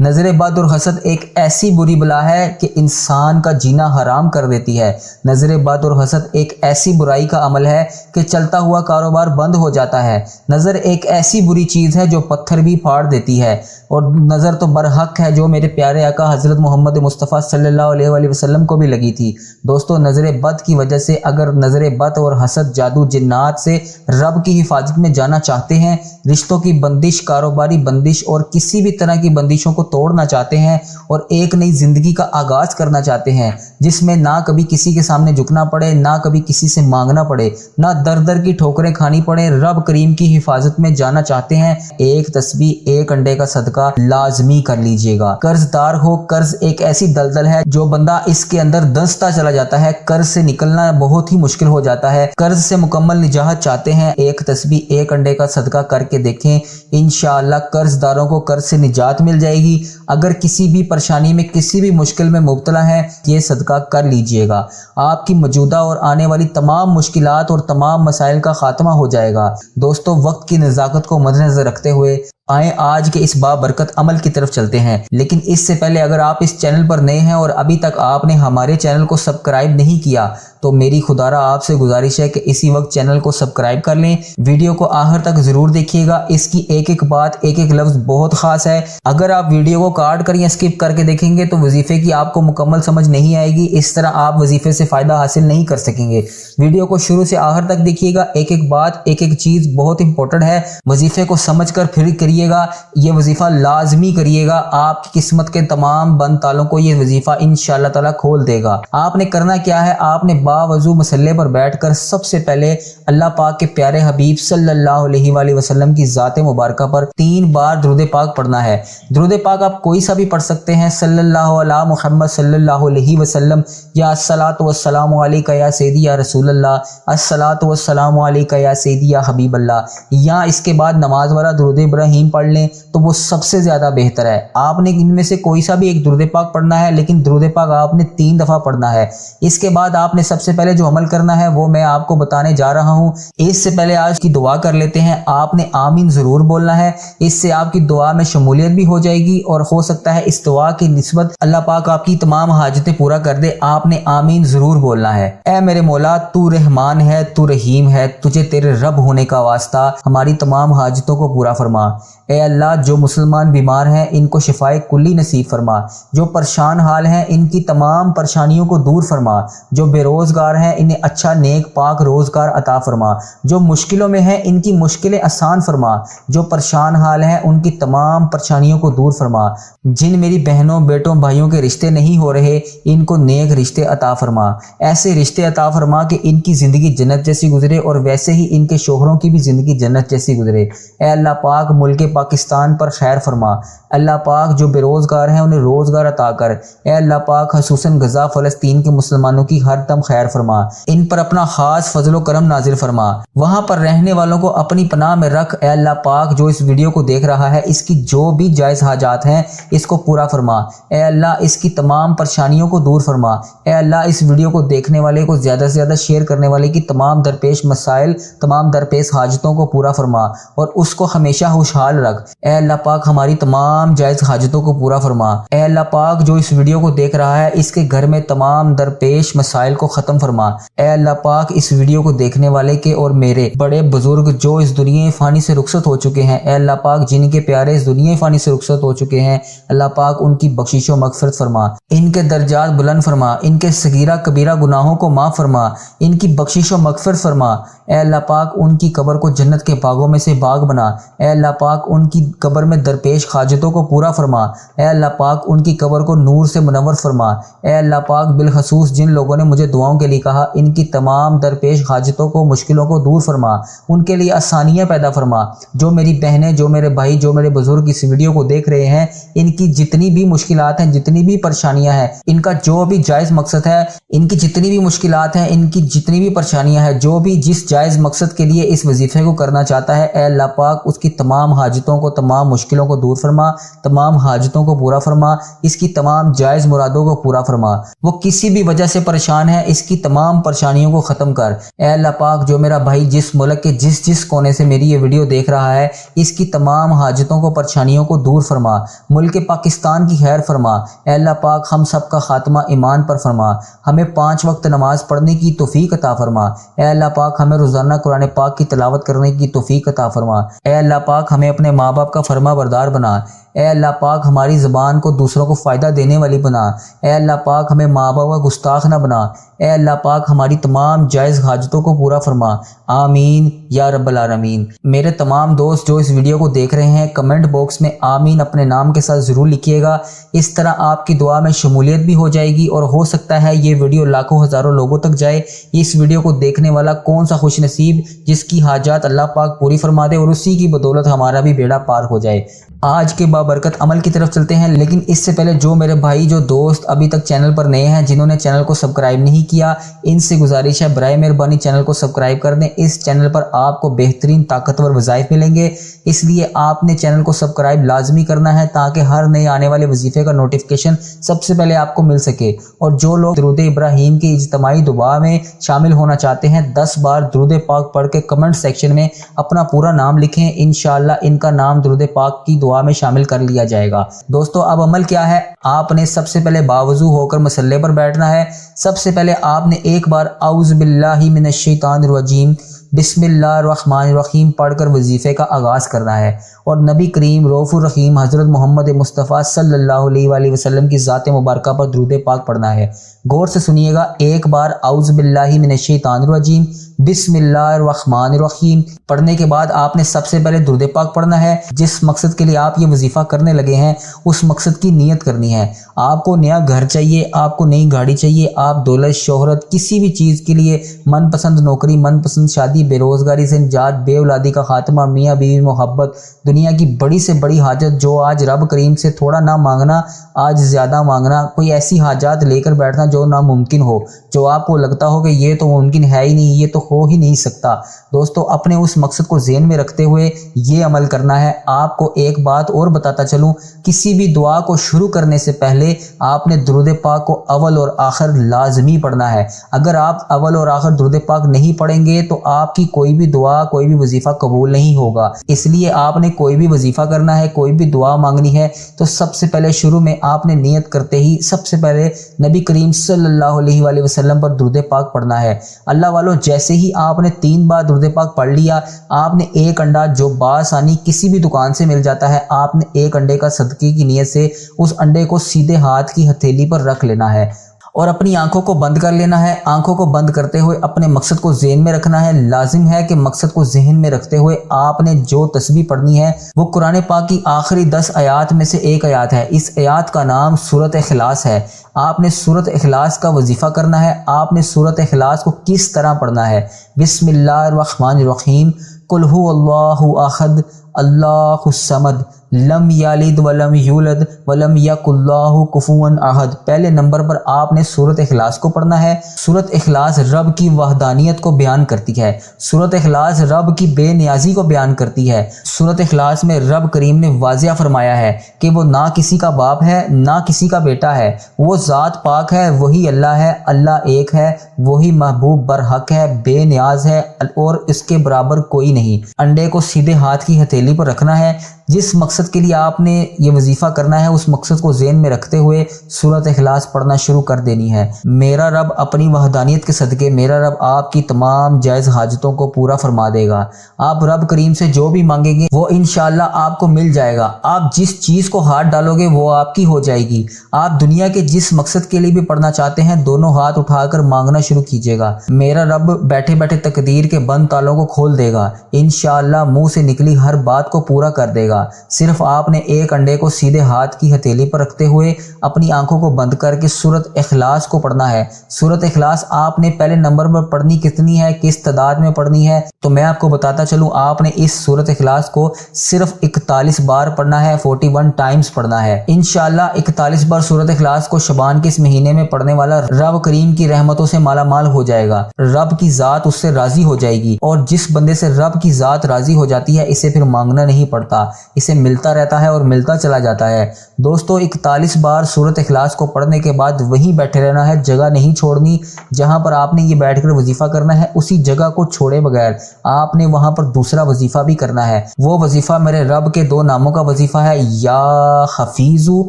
نظر بد اور حسد ایک ایسی بری بلا ہے کہ انسان کا جینا حرام کر دیتی ہے۔ نظر بد اور حسد ایک ایسی برائی کا عمل ہے کہ چلتا ہوا کاروبار بند ہو جاتا ہے۔ نظر ایک ایسی بری چیز ہے جو پتھر بھی پھاڑ دیتی ہے، اور نظر تو برحق ہے جو میرے پیارے آقا حضرت محمد مصطفیٰ صلی اللہ علیہ وآلہ وسلم کو بھی لگی تھی۔ دوستو، نظر بد کی وجہ سے اگر نظر بد اور حسد، جادو، جنات سے رب کی حفاظت میں جانا چاہتے ہیں، رشتوں کی بندش، کاروباری بندش اور کسی بھی طرح کی بندشوں کو توڑنا چاہتے ہیں اور ایک نئی زندگی کا آغاز کرنا چاہتے ہیں جس میں نہ کبھی کسی کے سامنے جھکنا پڑے، نہ کبھی کسی سے مانگنا پڑے، نہ در در کی ٹھوکریں کھانی پڑے، رب کریم کی حفاظت میں جانا چاہتے ہیں، ایک تسبیح، ایک انڈے کا صدقہ لازمی کر لیجئے گا۔ قرض دار ہو، قرض ایک ایسی دلدل ہے جو بندہ اس کے اندر دھنستا چلا جاتا ہے، قرض سے نکلنا بہت ہی مشکل ہو جاتا ہے۔ قرض سے مکمل نجات چاہتے ہیں، ایک تسبیح، ایک انڈے کا صدقہ کر کے دیکھیں، انشاءاللہ قرض داروں کو قرض سے نجات مل جائے گی۔ اگر کسی بھی پریشانی میں، کسی بھی مشکل میں مبتلا ہے، یہ صدقہ کر لیجئے گا، آپ کی موجودہ اور آنے والی تمام مشکلات اور تمام مسائل کا خاتمہ ہو جائے گا۔ دوستو، وقت کی نزاکت کو مد نظر رکھتے ہوئے آئیں آج کے اس بابرکت عمل کی طرف چلتے ہیں، لیکن اس سے پہلے اگر آپ اس چینل پر نئے ہیں اور ابھی تک آپ نے ہمارے چینل کو سبسکرائب نہیں کیا تو میری خدارہ آپ سے گزارش ہے کہ اسی وقت چینل کو سبسکرائب کر لیں، ویڈیو کو آخر تک ضرور دیکھیے گا، اس کی ایک ایک بات، ایک ایک لفظ بہت خاص ہے۔ اگر آپ ویڈیو کو کاٹ کر یا اسکپ کر کے دیکھیں گے تو وظیفے کی آپ کو مکمل سمجھ نہیں آئے گی، اس طرح آپ وظیفے سے فائدہ حاصل نہیں کر سکیں گے۔ ویڈیو کو شروع سے آخر تک دیکھیے گا، ایک ایک بات، ایک ایک چیز بہت امپورٹنٹ ہے، وظیفے کو سمجھ کر پھر کریے گا، یہ وظیفہ لازمی کریے گا، آپ کی قسمت کے تمام بند تالوں کو یہ وظیفہ انشاءاللہ تعالی کھول دے گا۔ آپ نے کرنا کیا ہے، آپ نے باوضو مسلے پر بیٹھ کر سب سے پہلے اللہ پاک کے پیارے حبیب صلی اللہ علیہ وآلہ وسلم کی ذات مبارکہ پر 3 بار درود پاک پڑھنا ہے۔ درود پاک آپ کوئی سا بھی پڑھ سکتے ہیں، صلی اللہ علی محمد صلی اللہ علیہ وسلم، یا الصلاۃ والسلام علیک یا سیدی یا رسول اللہ، الصلاۃ والسلام علیک یا سیدی یا حبیب اللہ، یا اس کے بعد نماز والا درود ابراہیم پڑھ لیں تو وہ سب سے زیادہ بہتر ہے۔ آپ نے ان میں سے کوئی سا بھی ایک درود پاک پڑھنا ہے، لیکن درود پاک آپ نے 3 دفعہ پڑھنا ہے۔ اس کے بعد آپ نے سب سے پہلے جو عمل کرنا ہے وہ میں آپ کو بتانے جا رہا ہوں۔ اس سے پہلے آج کی دعا کر لیتے ہیں، آپ نے آمین ضرور بولنا ہے، اس سے آپ کی دعا میں شمولیت بھی ہو جائے گی اور ہو سکتا ہے اس دعا کی نسبت اللہ پاک آپ کی تمام حاجتیں پورا کر دے۔ آپ نے آمین ضرور بولنا ہے۔ اے میرے مولا، تو رحمان ہے، تو رحیم ہے، تجھے تیرے رب ہونے کا واسطہ ہماری تمام حاجتوں کو پورا فرما۔ اے اللہ، جو مسلمان بیمار ہیں ان کو شفائے کلی نصیب فرما، جو پریشان حال ہیں ان کی تمام پریشانیوں کو دور فرما، جو بے روزگار ہیں انہیں اچھا نیک پاک روزگار عطا فرما، جو مشکلوں میں ہیں ان کی مشکلیں آسان فرما، جو پریشان حال ہیں ان کی تمام پریشانیوں کو دور فرما، جن میری بہنوں بیٹوں بھائیوں کے رشتے نہیں ہو رہے ان کو نیک رشتے عطا فرما، ایسے رشتے عطا فرما کہ ان کی زندگی جنت جیسی گزرے اور ویسے ہی ان کے شوہروں کی بھی زندگی جنت جیسی گزرے۔ اے اللہ پاک، ملک پاکستان پر خیر فرما، اللہ پاک جو بے روزگار ہیں انہیں روزگار عطا کر، اے اللہ پاک خصوصاً غزہ فلسطین کے مسلمانوں کی ہر دم خیر فرما، ان پر اپنا خاص فضل و کرم نازل فرما، وہاں پر رہنے والوں کو اپنی پناہ میں رکھ۔ اے اللہ پاک، جو اس ویڈیو کو دیکھ رہا ہے اس کی جو بھی جائز حاجات ہیں اس کو پورا فرما، اے اللہ اس کی تمام پریشانیوں کو دور فرما، اے اللہ اس ویڈیو کو دیکھنے والے کو زیادہ سے زیادہ شیئر کرنے والے کی تمام درپیش مسائل، تمام درپیش حاجتوں کو پورا فرما اور اس کو ہمیشہ خوشحال رکھ۔ اے اللہ پاک ہماری تمام جائز حاجتوں کو پورا فرما۔ اے اللہ پاک جو اس ویڈیو کو دیکھ رہا ہے اس کے گھر میں تمام درپیش مسائل کو ختم فرما۔ اے اللہ پاک اس ویڈیو کو دیکھنے والے کے اور میرے بڑے بزرگ جو اس دنیا فانی سے رخصت ہو چکے ہیں، اے اللہ پاک جن کے پیارے اس دنیا فانی سے رخصت ہو چکے ہیں، اللہ پاک ان کی بخشش و مغفرت فرما، ان کے درجات بلند فرما، ان کے صغیرہ کبیرہ گناہوں کو معاف فرما، ان کی بخشش و مغفرت فرما۔ اے اللہ پاک ان کی قبر کو جنت کے باغوں میں سے باغ بنا، اے اللہ پاک ان کی قبر میں درپیش حاجتوں کو پورا فرما، اے اللہ پاک ان کی قبر کو نور سے منور فرما۔ اے اللہ پاک بالخصوص جن لوگوں نے مجھے دعاؤں کے لیے کہا ان کی تمام درپیش حاجتوں کو، مشکلوں کو دور فرما، ان کے لیے آسانیاں پیدا فرما۔ جو میری بہنیں، جو میرے بھائی، جو میرے بزرگ اس ویڈیو کو دیکھ رہے ہیں ان کی جتنی بھی مشکلات ہیں، جتنی بھی پریشانیاں ہیں، ان کا جو بھی جائز مقصد ہے، ان کی جتنی بھی مشکلات ہیں، ان کی جتنی بھی پریشانیاں ہیں، جو بھی جس جائز مقصد کے لیے اس وظیفے کو کرنا چاہتا ہے، اے اللہ پاک اس کی تمام حاجت حاجتوں کو تمام مشکلوں کو دور فرما، تمام حاجتوں کو پورا فرما، اس کی تمام جائز مرادوں کو پورا فرما۔ وہ کسی بھی وجہ سے پریشان ہے، اس کی تمام پریشانیوں کو ختم کر۔ اے اللہ پاک جو میرا بھائی جس ملک کے جس کونے سے میری یہ ویڈیو دیکھ رہا ہے، اس کی تمام حاجتوں کو پریشانیوں کو دور فرما، ملک پاکستان کی خیر فرما۔ اے اللہ پاک ہم سب کا خاتمہ ایمان پر فرما، ہمیں 5 وقت نماز پڑھنے کی توفیق عطا فرما۔ اے اللہ پاک ہمیں روزانہ قرآن پاک کی تلاوت کرنے کی توفیق عطا فرما۔ اے اللہ پاک ہمیں اپنے ماں باپ کا فرما بردار بنا۔ اے اللہ پاک ہماری زبان کو دوسروں کو فائدہ دینے والی بنا۔ اے اللہ پاک ہمیں ماں باپ کا گستاخ نہ بنا۔ اے اللہ پاک ہماری تمام جائز حاجتوں کو پورا فرما، آمین یا رب العالمین۔ میرے تمام دوست جو اس ویڈیو کو دیکھ رہے ہیں، کمنٹ باکس میں آمین اپنے نام کے ساتھ ضرور لکھیے گا۔ اس طرح آپ کی دعا میں شمولیت بھی ہو جائے گی، اور ہو سکتا ہے یہ ویڈیو لاکھوں ہزاروں لوگوں تک جائے۔ اس ویڈیو کو دیکھنے والا کون سا خوش نصیب جس کی حاجات اللہ پاک پوری فرما دے، اور اسی کی بدولت ہمارا بھی بیڑا پار ہو جائے۔ آج کے بابرکت عمل کی طرف چلتے ہیں، لیکن اس سے پہلے جو میرے بھائی جو دوست ابھی تک چینل پر نئے ہیں، جنہوں نے چینل کو سبسکرائب نہیں کیا، ان سے گزارش ہے برائے مہربانی چینل کو سبسکرائب کر دیں۔ اس چینل پر آپ کو بہترین طاقتور وظائف ملیں گے، اس لیے آپ نے چینل کو سبسکرائب لازمی کرنا ہے تاکہ ہر نئے آنے والے وظیفے کا نوٹیفیکیشن سب سے پہلے آپ کو مل سکے۔ اور جو لوگ درود ابراہیم کی اجتماعی دعا میں شامل ہونا چاہتے ہیں، 10 بار درود پاک پڑھ کے کمنٹ سیکشن میں اپنا پورا نام لکھیں، انشاءاللہ ان کا نام درود پاک کی دعا میں شامل کر لیا جائے گا۔ دوستو اب عمل کیا ہے؟ آپ نے سب سے پہلے باوضو ہو کر مصلے پر بیٹھنا ہے۔ سب سے پہلے آپ نے ایک بار اعوذ باللہ من الشیطان الرجیم بسم اللہ الرحمن الرحیم پڑھ کر وظیفے کا آغاز کرنا ہے، اور نبی کریم رؤوف الرحیم حضرت محمد مصطفیٰ صلی اللہ علیہ وآلہ وسلم کی ذات مبارکہ پر درود پاک پڑھنا ہے۔ غور سے سنیے گا، ایک بار اعوذ باللہ من الشیطان الرجیم بسم اللہ الرحمن الرحیم پڑھنے کے بعد آپ نے سب سے پہلے درود پاک پڑھنا ہے۔ جس مقصد کے لیے آپ یہ وظیفہ کرنے لگے ہیں، اس مقصد کی نیت کرنی ہے۔ آپ کو نیا گھر چاہیے، آپ کو نئی گاڑی چاہیے، آپ دولت شہرت کسی بھی چیز کے لیے، من پسند نوکری، من پسند شادی، بے روزگاری سے نجات، بے اولادی کا خاتمہ، میاں بیوی محبت، دنیا کی بڑی سے بڑی حاجت جو آج رب کریم سے تھوڑا نہ مانگنا، آج زیادہ مانگنا، کوئی ایسی حاجات لے کر بیٹھنا جو ناممکن ہو، جو آپ کو لگتا ہو کہ یہ تو ممکن ہے ہی نہیں، یہ تو ہو ہی نہیں سکتا۔ دوستو اپنے اس مقصد کو ذہن میں رکھتے ہوئے یہ عمل کرنا ہے۔ آپ کو ایک بات اور بتاتا چلوں، کسی بھی دعا کو شروع کرنے سے پہلے آپ نے درود پاک کو اول اور آخر لازمی پڑھنا ہے۔ اگر آپ اول اور آخر درود پاک نہیں پڑھیں گے تو آپ کی کوئی بھی دعا، کوئی بھی وظیفہ قبول نہیں ہوگا۔ اس لیے آپ نے کوئی بھی وظیفہ کرنا ہے، کوئی بھی دعا مانگنی ہے، تو سب سے پہلے شروع میں آپ نے نیت کرتے ہی سب سے پہلے نبی کریم صلی اللہ علیہ وآلہ وسلم پر درود پاک پڑھنا ہے۔ اللہ والو جیسے ہی آپ نے 3 بار درود پاک پڑھ لیا، آپ نے ایک انڈا جو بآسانی کسی بھی دکان سے مل جاتا ہے، آپ نے ایک انڈے کا صدقے کی نیت سے اس انڈے کو سیدھے ہاتھ کی ہتھیلی پر رکھ لینا ہے، اور اپنی آنکھوں کو بند کر لینا ہے۔ آنکھوں کو بند کرتے ہوئے اپنے مقصد کو ذہن میں رکھنا ہے۔ لازم ہے کہ مقصد کو ذہن میں رکھتے ہوئے آپ نے جو تسبیح پڑھنی ہے وہ قرآن پاک کی آخری 10 آیات میں سے ایک آیات ہے۔ اس آیات کا نام سورۃ اخلاص ہے۔ آپ نے سورۃ اخلاص کا وظیفہ کرنا ہے۔ آپ نے سورۃ اخلاص کو کس طرح پڑھنا ہے؟ بسم اللہ الرحمن الرحیم قل هو اللہ احد اللہ الصمد لم یلد ولم یولد ولم یکن لہ کفوا احد۔ پہلے نمبر پر آپ نے سورۃ اخلاص کو پڑھنا ہے۔ سورۃ اخلاص رب کی وحدانیت کو بیان کرتی ہے۔ سورۃ اخلاص رب کی بے نیازی کو بیان کرتی ہے۔ سورۃ اخلاص میں رب کریم نے واضح فرمایا ہے کہ وہ نہ کسی کا باپ ہے، نہ کسی کا بیٹا ہے، وہ ذات پاک ہے، وہی اللہ ہے، اللہ ایک ہے، وہی محبوب برحق ہے، بے نیاز ہے، اور اس کے برابر کوئی نہیں۔ انڈے کو سیدھے ہاتھ کی ہتھیلی پر رکھنا ہے۔ جس مقصد کے لیے آپ نے یہ وظیفہ کرنا ہے، اس مقصد کو ذہن میں رکھتے ہوئے سورۃ اخلاص پڑھنا شروع کر دینی ہے۔ میرا رب اپنی وحدانیت کے صدقے، میرا رب آپ کی تمام جائز حاجتوں کو پورا فرما دے گا۔ آپ رب کریم سے جو بھی مانگیں گے وہ انشاءاللہ آپ کو مل جائے گا۔ آپ جس چیز کو ہاتھ ڈالو گے وہ آپ کی ہو جائے گی۔ آپ دنیا کے جس مقصد کے لیے بھی پڑھنا چاہتے ہیں، دونوں ہاتھ اٹھا کر مانگنا شروع کیجیے گا۔ میرا رب بیٹھے بیٹھے تقدیر کے بند تالوں کو کھول دے گا۔ انشاءاللہ منہ سے نکلی ہر بات کو پورا کر دے گا۔ صرف آپ نے ایک انڈے کو سیدھے ہاتھ کی ہتھیلی پر رکھتے ہوئے اپنی آنکھوں کو بند کر کے سورۃ اخلاص کو پڑھنا ہے۔ سورۃ اخلاص آپ نے پہلے نمبر پر پڑھنی کتنی ہے، کس تعداد میں پڑھنی ہے، تو میں آپ کو بتاتا چلوں۔ آپ نے اس سورۃ اخلاص کو صرف 41 بار پڑھنا ہے، 41 ٹائمز پڑھنا ہے۔ انشاءاللہ 41 بار سورۃ اخلاص کو شعبان کے اس مہینے میں پڑھنے والا رب کریم کی رحمتوں سے مالا مال ہو جائے گا۔ رب کی ذات اس سے راضی ہو جائے گی، اور جس بندے سے رب کی ذات راضی ہو جاتی ہے اسے پھر مانگنا نہیں پڑتا۔ اسے ملتا رہتا ہے اور ملتا چلا جاتا ہے۔ دوستو 41 بار سورۃ اخلاص کو پڑھنے کے بعد وہیں بیٹھے رہنا ہے، جگہ نہیں چھوڑنی۔ جہاں پر آپ نے یہ بیٹھ کر وظیفہ کرنا ہے اسی جگہ کو چھوڑے بغیر آپ نے وہاں پر دوسرا وظیفہ بھی کرنا ہے۔ وہ وظیفہ میرے رب کے 2 ناموں کا وظیفہ ہے، یا حفیظو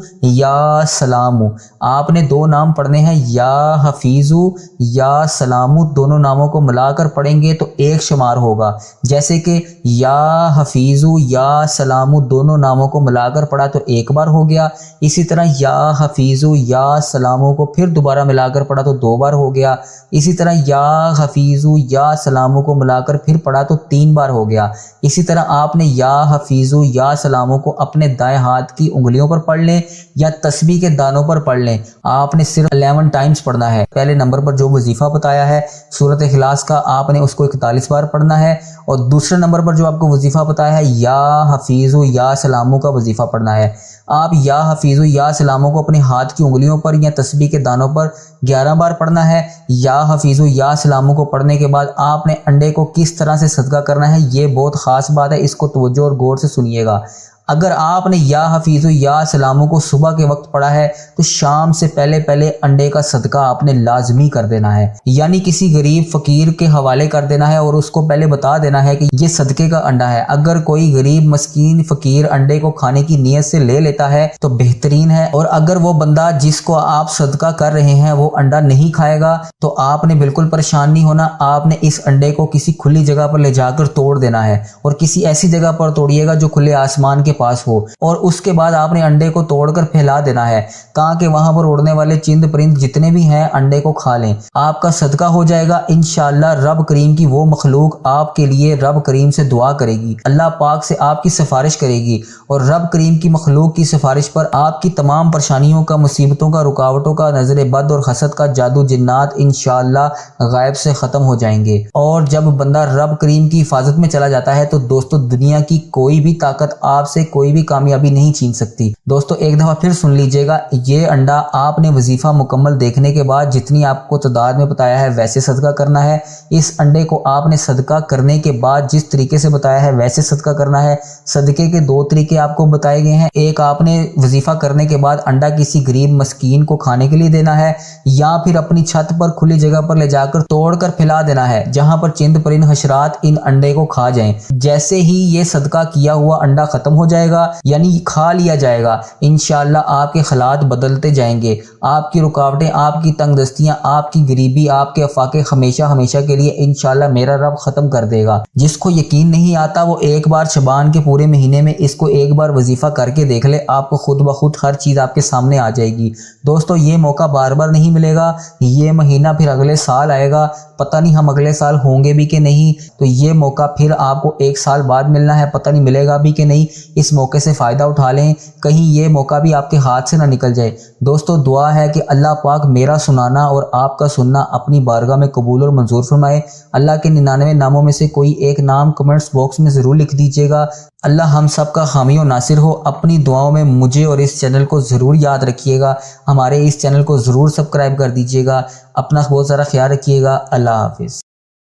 یا سلامو۔ آپ نے 2 نام پڑھنے ہیں، یا حفیظو یا سلامو، دونوں ناموں کو ملا کر پڑھیں گے تو 1 شمار ہوگا۔ جیسے کہ یا حفیظو یا سلامو دونوں ناموں کو ملا کر پڑھا تو 1 بار ہو گیا، اسی طرح یا حفیظو یا سلامو کو پھر دوبارہ ملا کر پڑھا تو 2 بار ہو گیا، اسی طرح یا حفیظو یا سلامو کو ملا کر پھر پڑھا تو 3 بار ہو گیا۔ اسی طرح آپ نے یا حفیظو یا سلامو کو اپنے دائیں ہاتھ کی انگلیوں پر پڑھ لیں یا تسبیح کے دانوں پر پڑھ لیں۔ آپ نے صرف 11 ٹائمز پڑھنا ہے۔ پہلے نمبر پر جو وظیفہ بتایا ہے سورۃ اخلاص کا، آپ نے اس کو 41 بار پڑھنا ہے، اور دوسرے نمبر پر جو آپ کو وظیفہ بتایا ہے یا حفیظو یا سلامو کا وظیفہ پڑھنا ہے۔ آپ یا حفیظو یا سلامو کو اپنے ہاتھ کی انگلیوں پر یا تسبیح کے دانوں پر 11 بار پڑھنا ہے۔ یا حفیظو یا سلامو کو پڑھنے کے بعد آپ نے انڈے کو کس طرح سے صدقہ کرنا ہے، یہ بہت خاص بات ہے، اس کو توجہ اور غور سے سنیے گا۔ اگر آپ نے یا حفیظو یا سلامو کو صبح کے وقت پڑھا ہے تو شام سے پہلے انڈے کا صدقہ آپ نے لازمی کر دینا ہے، یعنی کسی غریب فقیر کے حوالے کر دینا ہے اور اس کو پہلے بتا دینا ہے کہ یہ صدقے کا انڈا ہے۔ اگر کوئی غریب مسکین فقیر انڈے کو کھانے کی نیت سے لے لیتا ہے تو بہترین ہے، اور اگر وہ بندہ جس کو آپ صدقہ کر رہے ہیں وہ انڈا نہیں کھائے گا تو آپ نے بالکل پریشان نہیں ہونا۔ آپ نے اس انڈے کو کسی کھلی جگہ پر لے جا کر توڑ دینا ہے، اور کسی ایسی جگہ پر توڑیے گا جو کھلے آسمان کے پاس ہو، اور اس کے بعد آپ نے انڈے کو توڑ کر پھیلا دینا ہے تاکہ وہاں پر اڑنے والے چند پرند جتنے بھی ہیں انڈے کو کھا لیں۔ آپ کا صدقہ ہو جائے گا انشاءاللہ۔ رب کریم کی وہ مخلوق آپ کے لیے رب کریم سے دعا کرے گی، اللہ پاک سے آپ کی سفارش کرے گی، اور رب کریم کی مخلوق کی سفارش پر آپ کی تمام پریشانیوں کا، مصیبتوں کا، رکاوٹوں کا، نظر بد اور حسد کا جادو جنات انشاءاللہ غائب سے ختم ہو جائیں گے۔ اور جب بندہ رب کریم کی حفاظت میں چلا جاتا ہے تو دوستو دنیا کی کوئی بھی طاقت آپ سے کوئی بھی کامیابی نہیں چھین سکتی۔ دوستو ایک دفعہ پھر سن لیجئے گا، یہ انڈا آپ نے وظیفہ مکمل دیکھنے کے بعد جتنی آپ کو تعداد میں بتایا ہے ویسے صدقہ کرنا ہے۔ اس انڈے کو آپ نے صدقہ کرنے کے بعد جس طریقے سے بتایا ہے ویسے صدقہ کرنا ہے۔ صدقے کے 2 طریقے آپ کو بتائے گئے ہیں، ایک آپ نے وظیفہ کرنے کے بعد انڈا کسی غریب مسکین کو کھانے کے لیے دینا ہے، یا پھر اپنی چھت پر کھلی جگہ پر لے جا کر توڑ کر پھیلا دینا ہے جہاں پر چند پرند حشرات ان انڈے کو کھا جائیں۔ جیسے ہی یہ صدقہ کیا ہوا انڈا ختم ہو جائے گا، یعنی کھا لیا جائے گا، انشاءاللہ آپ کے حالات بدلتے جائیں گے۔ آپ کی رکاوٹیں، آپ کی تنگ دستیاں، آپ کی غریبی، آپ کے افاقے ہمیشہ کے لیے انشاءاللہ میرا رب ختم کر دے گا۔ جس کو یقین نہیں آتا وہ ایک بار شعبان کے پورے مہینے میں اس کو ایک بار وظیفہ کر کے دیکھ لے، آپ کو خود بخود ہر چیز آپ کے سامنے آ جائے گی۔ دوستو یہ موقع بار بار نہیں ملے گا، یہ مہینہ پھر اگلے سال آئے گا، پتہ نہیں ہم اگلے سال ہوں گے بھی کہ نہیں، تو یہ موقع پھر آپ کو 1 سال بعد ملنا ہے، پتہ نہیں ملے گا بھی کہ نہیں۔ اس موقع سے فائدہ اٹھا لیں، کہیں یہ موقع بھی آپ کے ہاتھ سے نہ نکل جائے۔ دوستو دعا ہے کہ اللہ پاک میرا سنانا اور آپ کا سننا اپنی بارگاہ میں قبول اور منظور فرمائے۔ اللہ کے 99 ناموں میں سے کوئی ایک نام کمنٹس باکس میں ضرور لکھ دیجیے گا۔ اللہ ہم سب کا حامی و ناصر ہو۔ اپنی دعاؤں میں مجھے اور اس چینل کو ضرور یاد رکھیے گا، ہمارے اس چینل کو ضرور سبسکرائب کر دیجیے گا۔ اپنا بہت سارا خیال رکھیے گا۔ اللہ حافظ۔